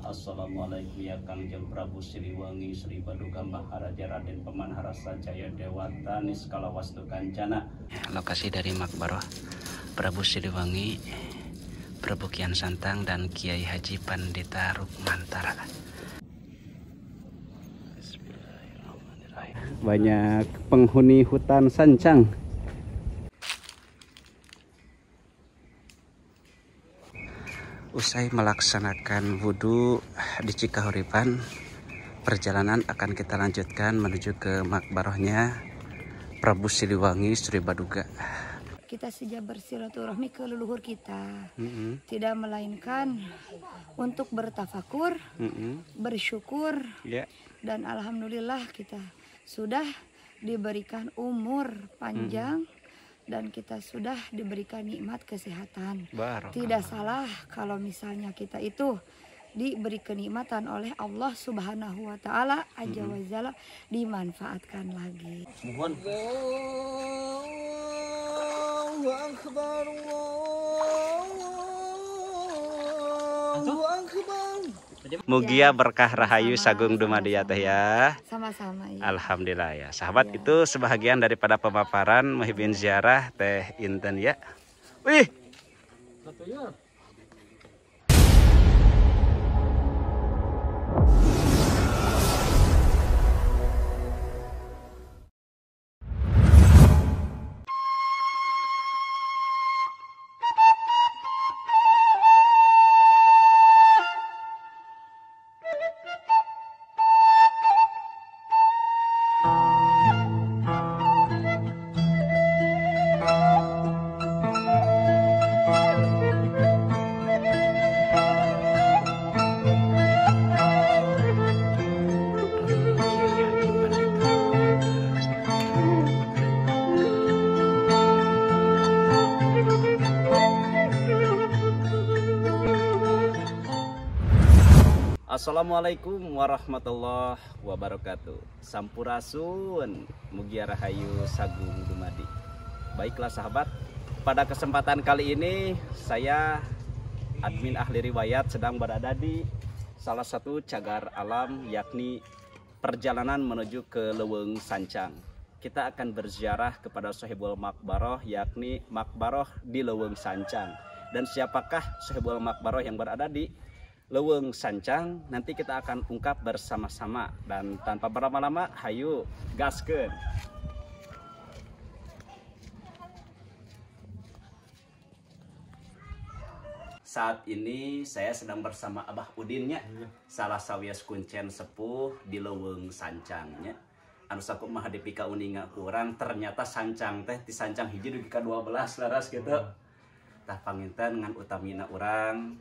Assalamualaikum ya Kangjeng Prabu Siliwangi Sri Paduka Maharaja Raden Pemanah Rasa Jaya Dewata Niskala Wastu Kancana. Lokasi dari Makbaroh Prabu Siliwangi, Prabu Kian Santang dan Kiai Haji Pandita Rukmantara. Banyak penghuni hutan sancang. Usai melaksanakan wudhu di Cikahuripan, perjalanan akan kita lanjutkan menuju ke makbarohnya Prabu Siliwangi Sri Paduka. Kita sejak bersilaturahmi ke leluhur kita, tidak melainkan untuk bertafakur, bersyukur, dan alhamdulillah kita sudah diberikan umur panjang. Dan kita sudah diberikan nikmat kesehatan. Tidak salah kalau misalnya kita itu diberi kenikmatan oleh Allah Subhanahu wa Ta'ala Azza wa Jalla, dimanfaatkan lagi. Mohon. Allahu Akbar, Allahu Akbar. Mugia berkah rahayu sagung dumadi ya teh ya. Sama-sama ya. Alhamdulillah ya. Sahabat, itu sebahagian daripada pemaparan muhibin ziarah teh Inten ya. Wih. Assalamualaikum warahmatullahi wabarakatuh. Sampurasun, mugia rahayu sagung dumadi. Baiklah sahabat, pada kesempatan kali ini saya admin ahli riwayat sedang berada di salah satu cagar alam, yakni perjalanan menuju ke Leuweung Sancang. Kita akan berziarah kepada Sohibul Makbaroh, yakni Makbaroh di Leuweung Sancang. Dan siapakah Sohibul Makbaroh yang berada di Leuweung Sancang? Nanti kita akan ungkap bersama-sama. Dan tanpa berlama-lama, hayu gaskeun. Saat ini saya sedang bersama Abah Udinnya, salah sawias kuncen sepuh di Leuweung Sancangnya. Anu sakup mah dipika uninga kurang, ternyata sancang teh di sancang hiji dugi ka 12 laras gitu. Tah panginten ngan utamina urang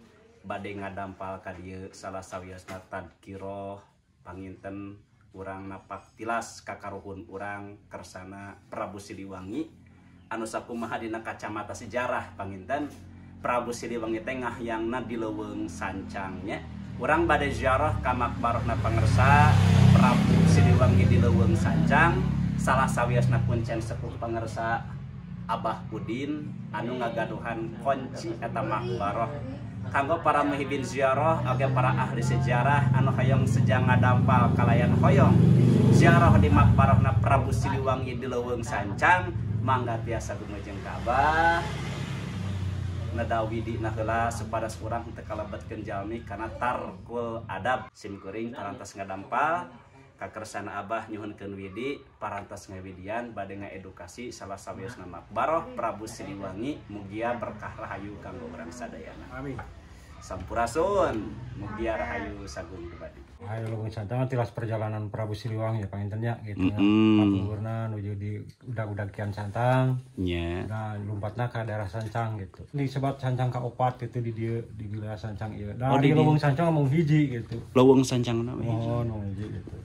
bade ngadampal ka dieu salah sawiosna tadkiroh panginten urang napak tilas kakaruhun urang kersana Prabu Siliwangi anu sakumaha dina kacamata sejarah panginten Prabu Siliwangi teh ngahyangna di Leuweung Sancangnya. Urang bade ziarah ka makbarohna pangersa Prabu Siliwangi di Leuweung Sancang, salah sawiosna kuncen sepuh pangersa Abah Udin anu ngagaduhan kunci eta makbaroh. Kanggo para muhibin ziarah, oge para ahli sejarah anu hoyong sejang ngadampal kalayan hoyong ziarah di makbarohna Prabu Siliwangi di Leuweung Sancang, mangga tiasa dumujeng ka Abah nadawidina heula supados urang teu kalebetkeun jalmi kana tarkul adab simkuring parantos ngadampal kakersana Abah nyuhunkeun widi parantos ngawidian bade ngaedukasi salah sawiosna makbaroh Prabu Siliwangi. Mugia berkah rahayu kanggo urang sadayana. Amin. Sampurasun, mugia rahayu sagung dumadi. Ayo Leuweung Sancang tilas perjalanan Prabu Siliwangi ya pangintennya gitu ya. Makmurna nuju di udag-udag Kian Santang. Nya. Nah, lompatna ka daerah Sancang gitu. Disebut Sancang kaopat gitu di dieu di wilayah Sancang ieu. Dari Leuweung Sancang ngomong hiji gitu. Leuweung Sancang na hiji. Oh, ngomong hiji gitu.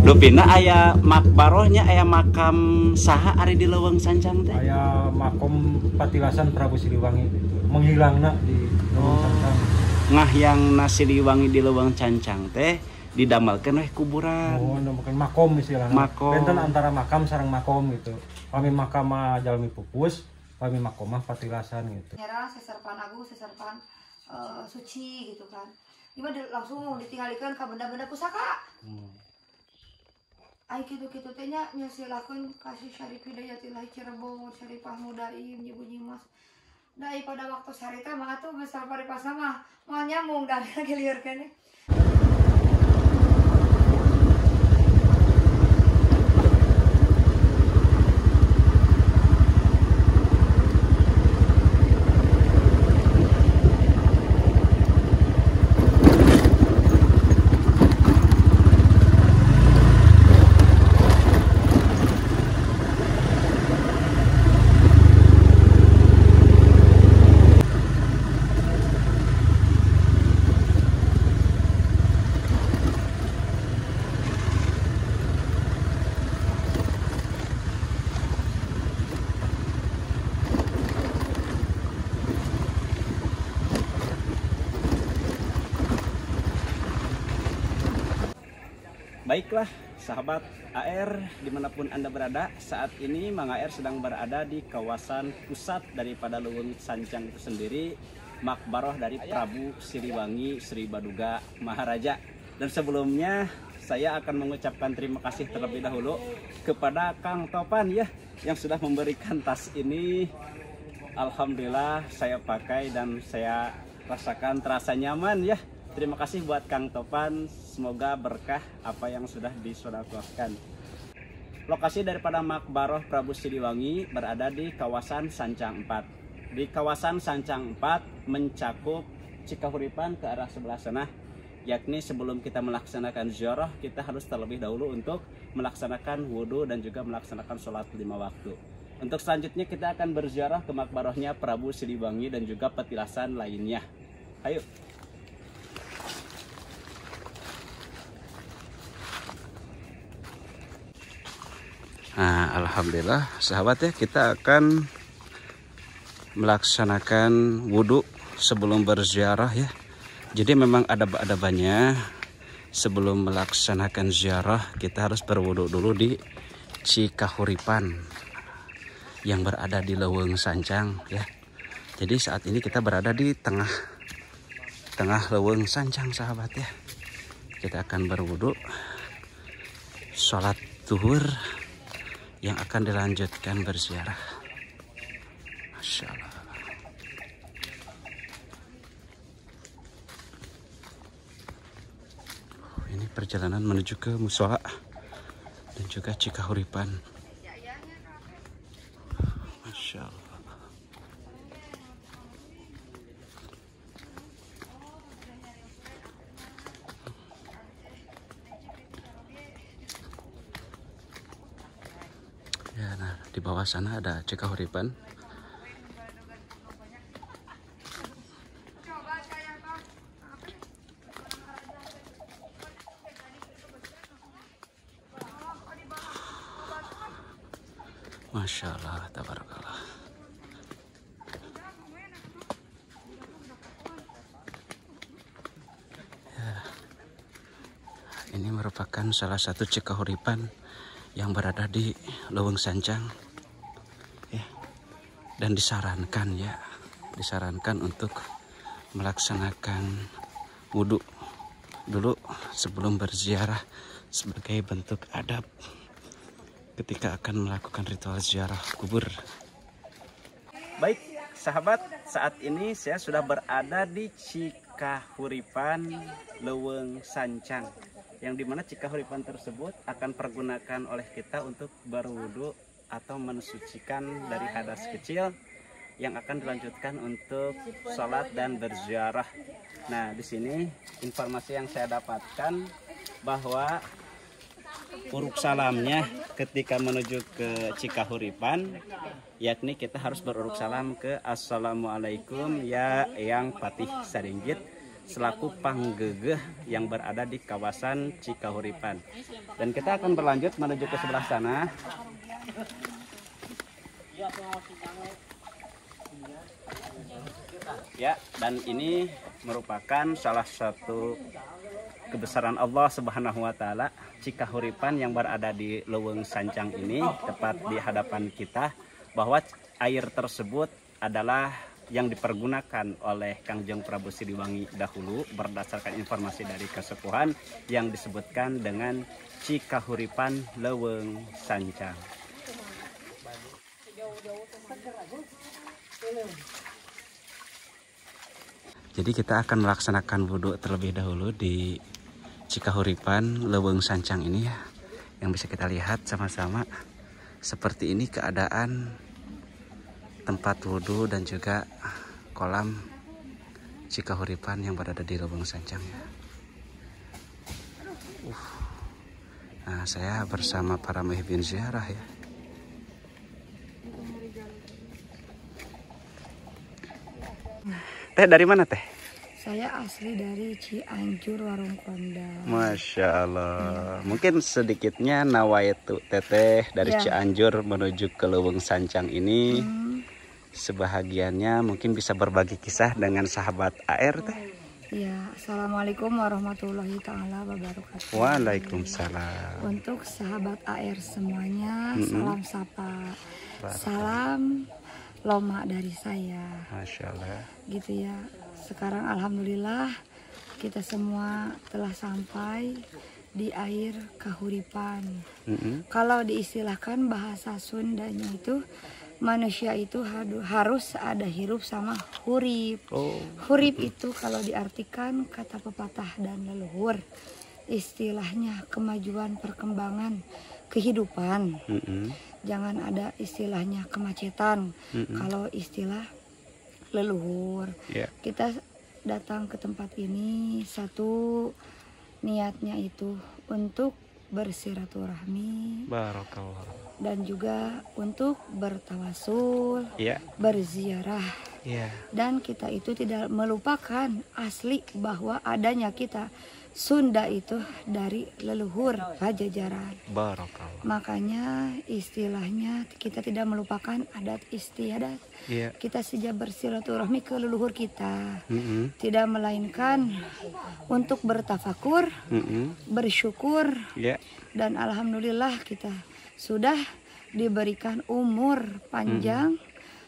Lupina aya makbarohnya, aya makam saha ari di Leuweung Sancang teh? Aya makom patilasan Prabu Siliwangi gitu. Menghilangna di Leuweung Sancang. Ngahyangna Siliwangi di Leuweung Sancang teh didamelkeun weh kuburan. Oh, bukan makom istilahna. Makom. Benten antara makam sareng makom gitu. Kami makam jalmi pupus, pami makomah patilasan gitu. Nyerah seserpan agung, seserpan suci gitu kan. Gimana langsung ditinggalkan ke benda-benda pusaka. Ai kitu-kitu teh nya nyasilakeun kasih Syarif Hidayatillah Cirebon, Syarifah Mudaim, Ibu Nyimas. Dai pada waktu sarita mah atuh geus paripasa mah moal nyambung dari lagi lieur keneh. Baiklah sahabat AR dimanapun Anda berada, saat ini Mang AR sedang berada di kawasan pusat daripada Leuweung Sancang itu sendiri, makbaroh dari Prabu Siliwangi Sri Baduga Maharaja. Dan sebelumnya saya akan mengucapkan terima kasih terlebih dahulu kepada Kang Topan ya, yang sudah memberikan tas ini. Alhamdulillah saya pakai dan saya rasakan terasa nyaman ya. Terima kasih buat Kang Topan, semoga berkah apa yang sudah disedekahkan. Lokasi daripada makbaroh Prabu Siliwangi berada di kawasan Sancang 4. Di kawasan Sancang 4 mencakup Cikahuripan ke arah sebelah sana, yakni sebelum kita melaksanakan ziarah kita harus terlebih dahulu untuk melaksanakan wudhu dan juga melaksanakan sholat 5 waktu. Untuk selanjutnya kita akan berziarah ke makbarohnya Prabu Siliwangi dan juga petilasan lainnya. Ayo. Nah, alhamdulillah sahabat ya, kita akan melaksanakan wudhu sebelum berziarah ya. Jadi memang ada adabannya sebelum melaksanakan ziarah kita harus berwudhu dulu di Cikahuripan yang berada di Leuweung Sancang ya. Jadi saat ini kita berada di tengah Leuweung Sancang sahabat ya. Kita akan berwudhu, sholat zuhur, yang akan dilanjutkan berziarah. Masya Allah. Ini perjalanan menuju ke musola dan juga Cikahuripan. Masya Allah. Ya, nah di bawah sana ada Cikahuripan. Masya Allah, tabarakallah. Ya, ini merupakan salah satu Cikahuripan yang berada di Leuweung Sancang ya, dan disarankan untuk melaksanakan wudhu dulu sebelum berziarah sebagai bentuk adab ketika akan melakukan ritual ziarah kubur. Baik sahabat, saat ini saya sudah berada di Cikahuripan Leuweung Sancang, yang dimana Cikahuripan tersebut akan pergunakan oleh kita untuk berwudu atau mensucikan dari hadas kecil yang akan dilanjutkan untuk sholat dan berziarah. Nah, di sini informasi yang saya dapatkan bahwa uruk salamnya ketika menuju ke Cikahuripan, yakni kita harus beruruk salam ke Assalamualaikum ya Eyang Patih Saringgit selaku panggegeh yang berada di kawasan Cikahuripan. Dan kita akan berlanjut menuju ke sebelah sana. Ya, dan ini merupakan salah satu kebesaran Allah Subhanahu wa taala. Cikahuripan yang berada di Leuweung Sancang ini tepat di hadapan kita, bahwa air tersebut adalah yang dipergunakan oleh Kangjeng Prabu Siliwangi dahulu berdasarkan informasi dari kesepuhan yang disebutkan dengan Cikahuripan Leuweung Sancang. Jadi kita akan melaksanakan wudhu terlebih dahulu di Cikahuripan Leuweung Sancang ini ya. Yang bisa kita lihat sama-sama seperti ini keadaan tempat wudhu dan juga kolam Cikahuripan yang berada di Leuweung Sancang ya. Nah, saya bersama para muhibin ziarah ya. Teh dari mana teh? Saya asli dari Cianjur, Warung Kondang. Masya Allah. Mungkin sedikitnya nawaitu teteh dari Cianjur menuju ke Leuweung Sancang ini. Sebahagiannya mungkin bisa berbagi kisah dengan sahabat AR teh. Ya, assalamualaikum warahmatullahi taala wabarakatuh. Waalaikumsalam. Untuk sahabat AR semuanya, salam sapa, salam loma dari saya. Masya Allah. Gitu ya. Sekarang alhamdulillah kita semua telah sampai di air kahuripan. Kalau diistilahkan bahasa Sundanya itu manusia itu harus ada hirup sama hurip. Hurip itu kalau diartikan kata pepatah dan leluhur, istilahnya kemajuan perkembangan kehidupan. Jangan ada istilahnya kemacetan. Kalau istilah leluhur, kita datang ke tempat ini satu niatnya itu untuk bersiraturahmi, Barakallah. dan juga untuk bertawasul, berziarah. Dan kita itu tidak melupakan asli bahwa adanya kita Sunda itu dari leluhur Pajajaran. Barakallah. Makanya istilahnya kita tidak melupakan adat istiadat. Kita saja bersilaturahmi ke leluhur kita. Tidak melainkan untuk bertafakur, bersyukur, dan alhamdulillah kita sudah diberikan umur panjang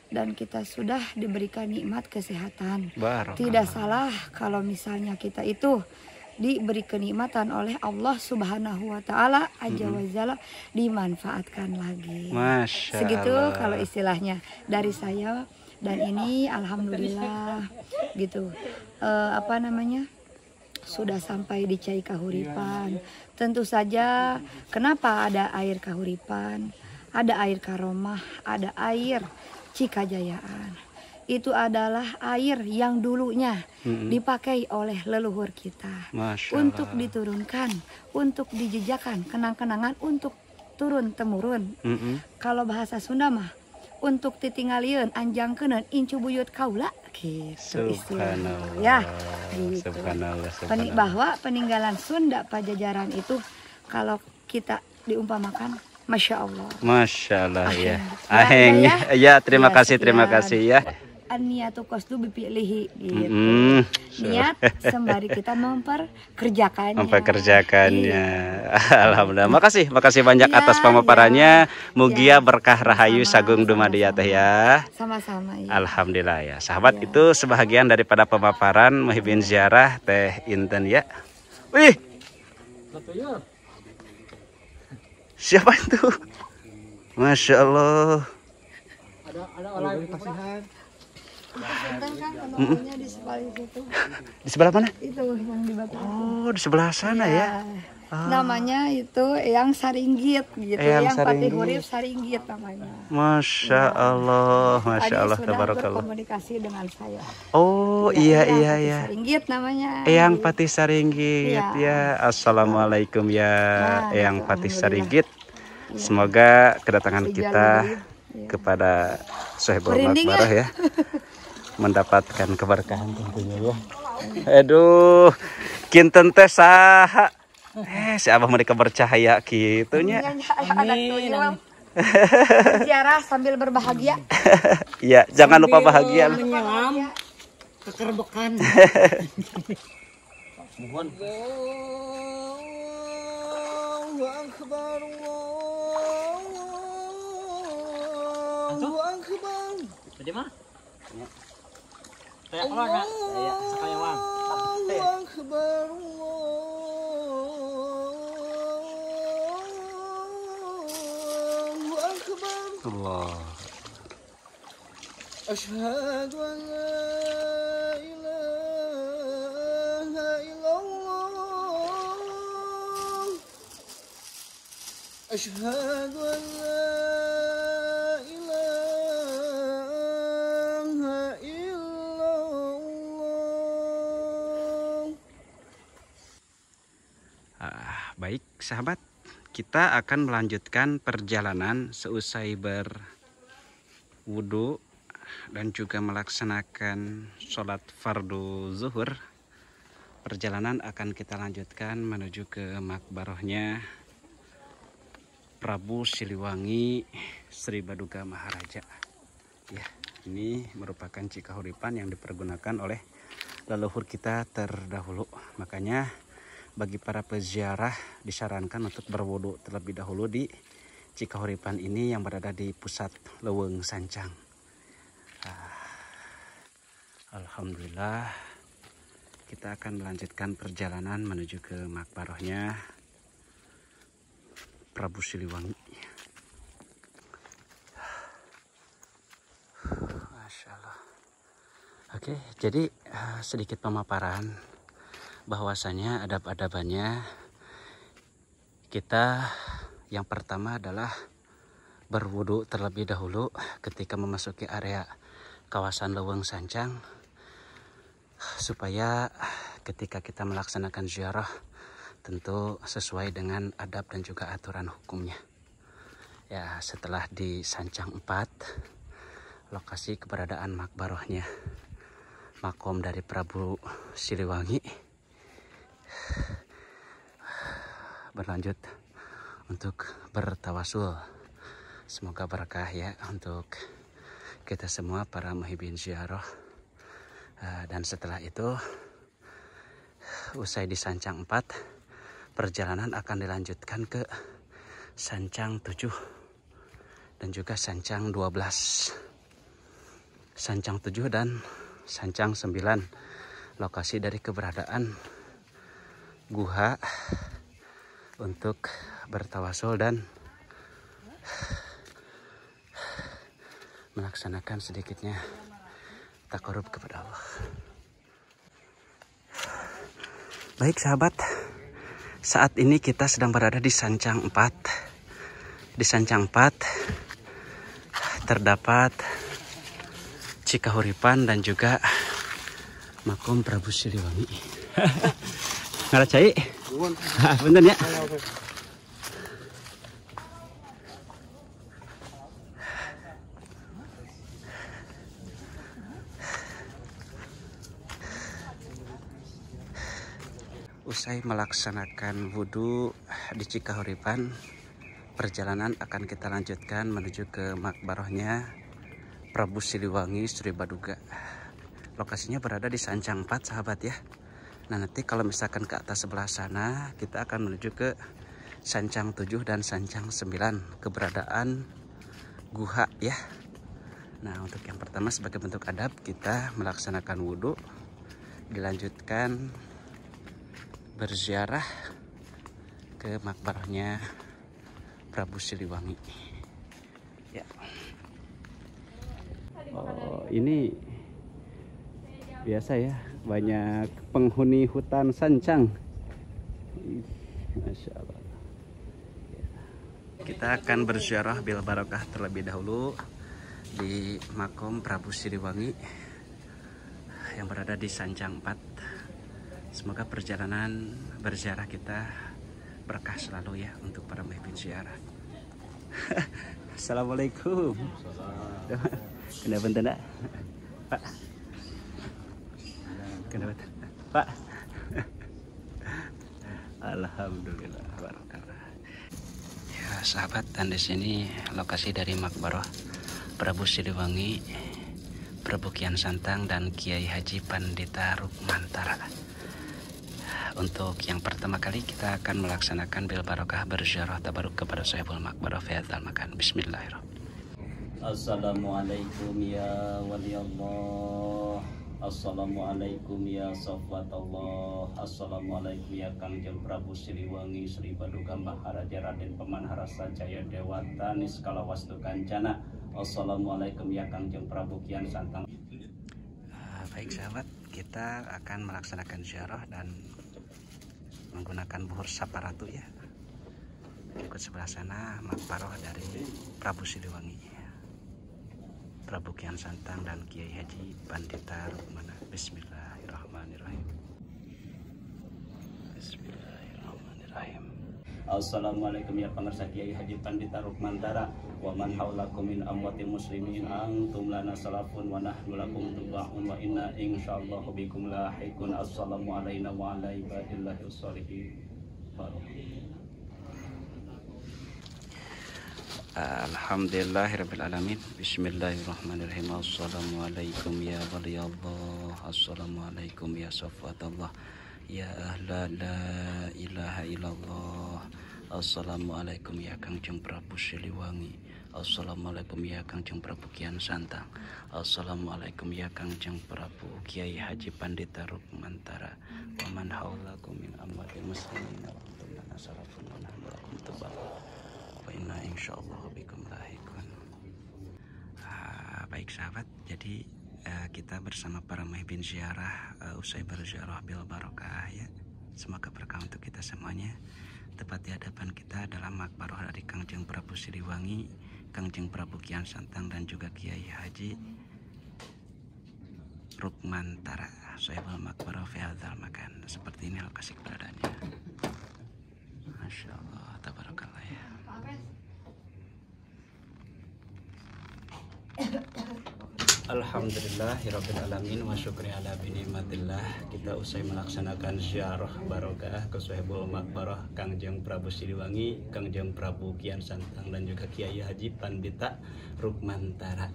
dan kita sudah diberikan nikmat kesehatan. Tidak salah kalau misalnya kita itu diberi kenikmatan oleh Allah Subhanahu wa taala Azza wa Jalla, dimanfaatkan lagi. Masya Segitu Allah. kalau istilahnya dari saya, dan ini alhamdulillah gitu. Sudah sampai di Cai Kahuripan. Tentu saja kenapa ada air Kahuripan, ada air Karomah, ada air Cikajayaan. Itu adalah air yang dulunya dipakai oleh leluhur kita untuk diturunkan, untuk dijejakan kenang-kenangan, untuk turun temurun. Kalau bahasa Sunda mah untuk ditinggalieun anjangkeuneun incu buyut kaula gitu istilahnya. Ya, gitu. Subhanallah. Bahwa peninggalan Sunda Pajajaran itu kalau kita diumpamakan Masya Allah. Masya Allah ya. Ahengnya. Ya, terima kasih ya. Niatu kosdu bipilihi gitu. Niat sembari kita memperkerjakannya. Alhamdulillah. Makasih banyak atas pemaparannya. Mugia berkah rahayu sagung dumadiya teh ya. Sama-sama ya. Alhamdulillah ya. Sahabat, itu sebahagian daripada pemaparan muhibin ziarah Teh Inten ya. Wih. Siapa itu? Masya Allah. Ada orang pasihan. Di sebelah situ. Di sebelah mana? Itu yang di batu. Oh, di sebelah sana ya. Namanya itu Eyang Saringgit gitu. Eyang Patih Hurip Saringgit namanya. Masya Allah, Masya Allah, sudah tabarakallah. berkomunikasi dengan saya. Oh iya. Saringgit namanya. Eyang Patih Saringgit ya. Assalamualaikum ya, Eyang Patih Saringgit. Semoga kedatangan kita kepada Sohibul Makbarah ya mendapatkan keberkahan tentunya ya. Aduh, kinten teh saha? Si Abah mau dikebercahaya gitunya. Amin. Ziarah sambil berbahagia. Iya, jangan lupa bahagia. Menyelam kekerbekan. Mohon. Allahu Akbar. Akbar. Jadi mah? Kayak orang nggak? Kayak sekayawan. Allahu Akbar. Allahu Akbar. Allah. Asyhadu an la ilaha illallah. Asyhadu an la ilaha illallah. Baik sahabat, kita akan melanjutkan perjalanan seusai berwudu dan juga melaksanakan sholat fardu zuhur. Perjalanan akan kita lanjutkan menuju ke makbarohnya Prabu Siliwangi Sri Baduga Maharaja. Ya, ini merupakan cikahuripan yang dipergunakan oleh leluhur kita terdahulu. Makanya bagi para peziarah disarankan untuk berwudu terlebih dahulu di cikahuripan ini yang berada di pusat Leuweung Sancang. Alhamdulillah, kita akan melanjutkan perjalanan menuju ke makbarohnya Prabu Siliwangi. Masya Allah. Oke, jadi sedikit pemaparan bahwasanya adab-adabannya kita yang pertama adalah berwudu terlebih dahulu ketika memasuki area kawasan Leuweung Sancang, supaya ketika kita melaksanakan ziarah tentu sesuai dengan adab dan juga aturan hukumnya. Ya, setelah di Sancang 4, lokasi keberadaan makbarohnya makom dari Prabu Siliwangi, berlanjut untuk bertawasul. Semoga berkah ya untuk kita semua para muhibin ziarah. Dan setelah itu, usai di Sancang 4, perjalanan akan dilanjutkan ke Sancang 7 dan juga Sancang 12. Sancang 7 dan Sancang 9, lokasi dari keberadaan guha untuk bertawasul dan melaksanakan sedikitnya takarub kepada Allah. Baik sahabat, saat ini kita sedang berada di Sancang 4. Di Sancang 4 terdapat cikahuripan dan juga makom Prabu Siliwangi. Ngaracai? Bener ya? Usai melaksanakan wudhu di Cikahuripan, perjalanan akan kita lanjutkan menuju ke makbarohnya Prabu Siliwangi Sri Baduga. Lokasinya berada di Sancang 4 sahabat ya. Nah, nanti kalau misalkan ke atas sebelah sana, kita akan menuju ke Sancang 7 dan Sancang 9, keberadaan guha ya. Nah, untuk yang pertama sebagai bentuk adab kita melaksanakan wudhu, dilanjutkan berziarah ke makbarahnya Prabu Siliwangi. Ya. Oh, ini biasa ya, banyak penghuni hutan Sancang. Masya Allah. Kita akan berziarah bil barokah terlebih dahulu di makom Prabu Siliwangi yang berada di Sancang 4. Semoga perjalanan berziarah kita berkah selalu ya untuk para muhibin ziarah. Assalamualaikum. Kenapa tidak, Pak? Kenapa, Pak? Alhamdulillah, barakallah. Ya sahabat, dan di sini lokasi dari makbarah Prabu Siliwangi, Prabu Kian Santang dan Kiai Haji Pandita Rukmantara. Untuk yang pertama kali kita akan melaksanakan bil barokah berziarah tabaruk kepada sahibul makbarah fi hadzal makan. Bismillahirrahmanirrahim. Assalamualaikum ya wali Allah. Assalamualaikum ya sofwatullah. Assalamualaikum ya Kangjeng Prabu Siliwangi Sri Baduga Maharaja Raden Pemanah Rasa Jaya Dewata Niskala Wastu Kancana. Assalamualaikum ya Kangjeng Prabu Kian Santang. Baik sahabat, kita akan melaksanakan ziarah dan menggunakan buhur saparatu ya. Ikut sebelah sana makbaroh dari Prabu Siliwangi, Prabu Kian Santang dan Kiai Haji Pandita Rukmana. Bismillahirrahmanirrahim. Bismillahirrahmanirrahim. Assalamualaikum ya pangarsa Kiai Haji Pandita Rukmantara wa man haulakum min amwatil muslimin antum lana salafun wa nahnu lakum tubaun wa inna insyaallah bikum lahiqun. Assalamu alayna wa ala ibadillahi sholihin. Alhamdulillahirrabbilalamin. Bismillahirrahmanirrahim. Assalamualaikum ya waliyallah. Assalamualaikum ya sofwatullah. Ya ahla la ilaha illallah. Assalamualaikum ya Kangjeng Prabu Siliwangi. Assalamualaikum ya Kangjeng Prabu Kian Santang. Assalamualaikum ya Kangjeng Prabu Kiai Haji Pandita Rukmantara. Wa man haulakum min amwatil muslimin wa antum lana salafun wa nahnu lakum tabi'un. Inna insyaallah bikum lahiqun. Baik sahabat, jadi kita bersama para muhibbin ziarah usai berziarah bil barokah ya. Semoga berkah untuk kita semuanya. Tepat di hadapan kita adalah makbaroh dari Kangjeng Prabu Siliwangi, Kangjeng Prabu Kian Santang dan juga Kiai Haji Rukmantara. Sohibul makbaroh fi hadzal makan. Seperti ini lokasi keberadaannya. Masya Allah, tabarakallah ya. Alhamdulillahirrabbilalamin wa syukri ala binimatillah. Kita usai melaksanakan ziarah barokah ke Sohibul Makbarah Kangjeng Prabu Siliwangi, Kangjeng Prabu Kian Santang dan juga Kiai Haji Pandita Rukmantara.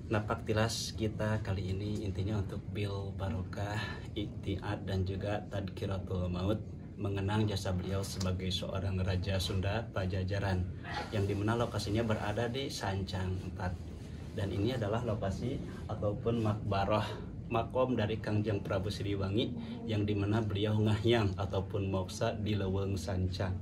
Napak tilas kita kali ini intinya untuk bil barokah, iktiad dan juga tadkiratul maut, mengenang jasa beliau sebagai seorang Raja Sunda Pajajaran yang dimana lokasinya berada di Sancang 4. Dan ini adalah lokasi ataupun makbaroh makom dari Kangjeng Prabu Siliwangi yang dimana beliau ngahyang ataupun moksa di Leuweung Sancang.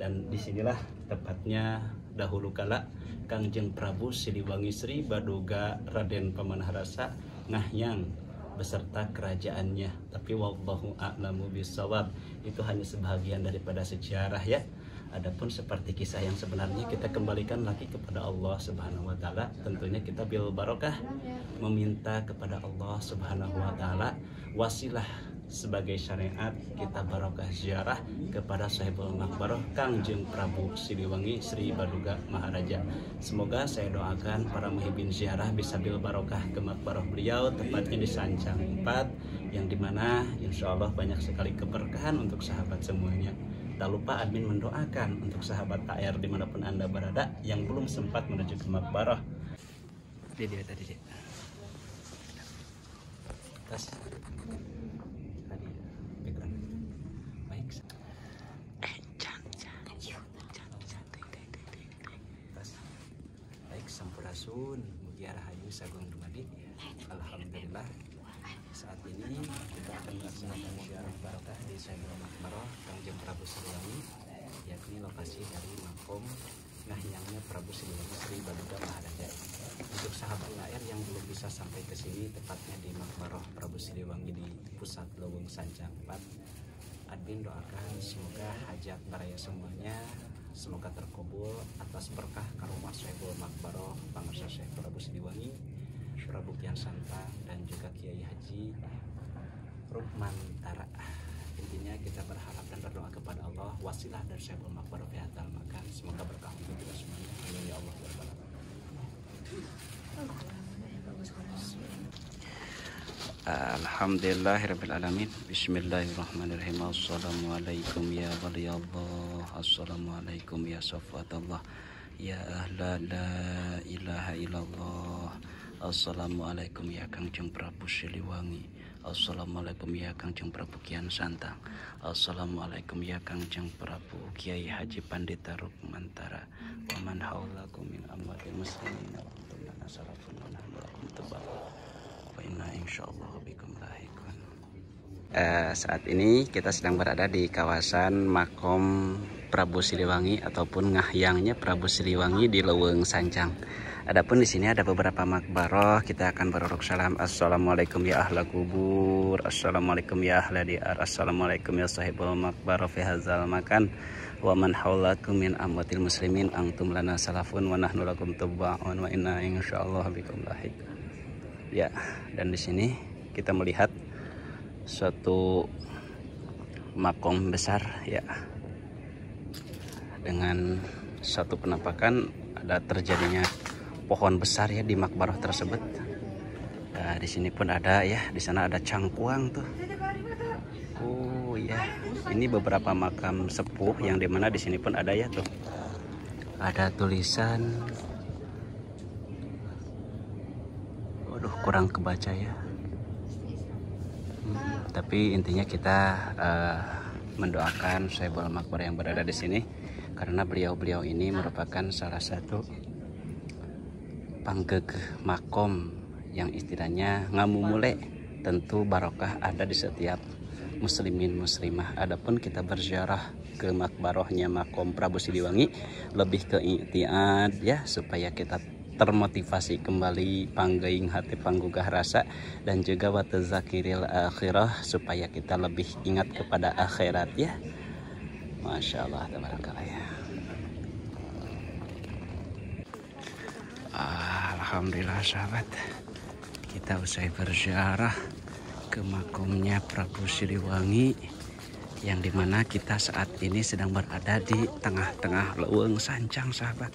Dan disinilah tepatnya dahulu kala Kangjeng Prabu Siliwangi Sri Baduga Raden Pemanah Rasa ngahyang beserta kerajaannya. Tapi wallahu a'lamu bissawab, itu hanya sebahagian daripada sejarah ya. Adapun seperti kisah yang sebenarnya kita kembalikan lagi kepada Allah Subhanahu wa taala. Tentunya kita bil barokah meminta kepada Allah Subhanahu wa taala wasilah sebagai syariat kita barokah ziarah kepada Sohibul Makbaroh Kangjeng Prabu Siliwangi Sri Baduga Maharaja. Semoga saya doakan para muhibbin ziarah bisa bil barokah ke makbaroh beliau tepatnya di Sancang 4 yang dimana insya Allah banyak sekali keberkahan untuk sahabat semuanya. Tak lupa admin mendoakan untuk sahabat AR dimanapun anda berada yang belum sempat menuju ke makbaroh. Dia tadi tas tadi background baik tas baik sampurasun mugi rahayu sagung dumadi. Alhamdulillah saat ini kita akan melaksanakan ziarah barokah di Sohibul Makbaroh Kangjeng Prabu Siliwangi, yakni lokasi dari makom ngahyangnya Prabu Siliwangi Sri Baduga Maharaja. Untuk sahabat AR yang belum bisa sampai ke sini, tepatnya di makbaroh Prabu Siliwangi di pusat Leuweung Sancang 4, admin doakan semoga hajat baraya semuanya semoga terkabul atas berkah karomah Sohibul Makbaroh pangarsa Syekh Prabu Siliwangi, Prabu Kian Santang dan juga Kiai Haji Rukmantara. Intinya kita berharap dan berdoa kepada Allah wasilah dari Sohibul Makbaroh fi hadzal makan. Semoga berkah untuk kita semuanya. Amin ya Allah ya Rabbal alamin. Alhamdulillahirrabbilalamin. Bismillahirrahmanirrahim. Assalamualaikum ya waliyallah. Assalamualaikum ya sofwatullah. Ya ahla la ilaha illallah. Assalamualaikum ya Kangjeng Prabu Siliwangi. Assalamualaikum ya Kangjeng Prabu Kian Santang. Assalamualaikum ya Kangjeng Prabu Kiai Haji Pandita Rukmantara. Wa man haulakum min amwatil muslimin wa antum lana salafun wa nahnu lakum tabau. Wa inna insyaallah bikum lahiqun. Saat ini kita sedang berada di kawasan makom Prabu Siliwangi ataupun ngahyangnya Prabu Siliwangi di Leuweung Sancang. Adapun di sini ada beberapa makbaroh, kita akan beruruk salam. Assalamualaikum ya ahla kubur, assalamualaikum ya ahla diar, assalamualaikum ya sahibul makbaroh fi hadzal makan, wa man haulakum min amwatil muslimin antum lana salafun wa nahnu lakum tabba'un wa inna insyaallah bikum lahiq. Ya, dan di sini kita melihat suatu makom besar ya, dengan satu penampakan ada terjadinya pohon besar ya di makbaroh tersebut. Nah, di sini pun ada ya, di sana ada cangkuang tuh. Oh ya, ini beberapa makam sepuh yang dimana di sini pun ada ya tuh. Ada tulisan. Waduh, kurang kebaca ya. Tapi intinya kita mendoakan Sahibul Makbar yang berada di sini karena beliau-beliau ini merupakan salah satu panggeg makom yang istilahnya ngamumule, tentu barokah ada di setiap muslimin muslimah. Adapun kita berziarah ke makbarohnya makom Prabu Siliwangi lebih ke i'tiad ya, supaya kita termotivasi kembali, panggeing hati, panggugah rasa, dan juga watazakiril akhirah, supaya kita lebih ingat kepada akhirat ya. Masya Allah, tabarakallah ya. Alhamdulillah sahabat, kita usai berziarah ke makomnya Prabu Siliwangi, yang dimana kita saat ini sedang berada di tengah-tengah Leuweung Sancang sahabat.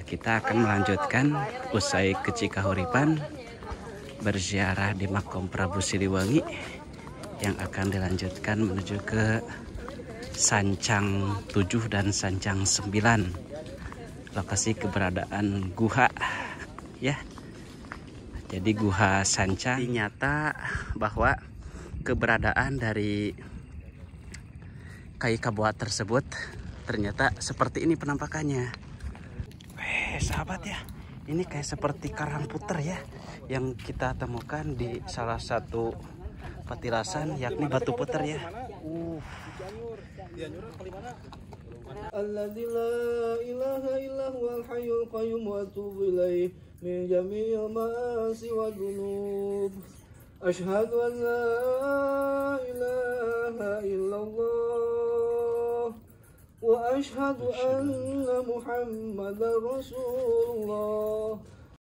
Kita akan melanjutkan usai ke Cikahuripan berziarah di makom Prabu Siliwangi, yang akan dilanjutkan menuju ke Sancang 7 dan Sancang 9, lokasi keberadaan guha ya. Jadi guha Sancang nyata bahwa keberadaan dari Kai Kabuat tersebut ternyata seperti ini penampakannya. Sahabat ya, ini kayak seperti karang puter ya yang kita temukan di salah satu petilasan, yakni batu puter ya. الذي لا إله إلا هو الحي القيوم وأتوب إليه من جميع المآسي والذنوب أشهد أن لا إله إلا الله وأشهد أن محمدا رسول الله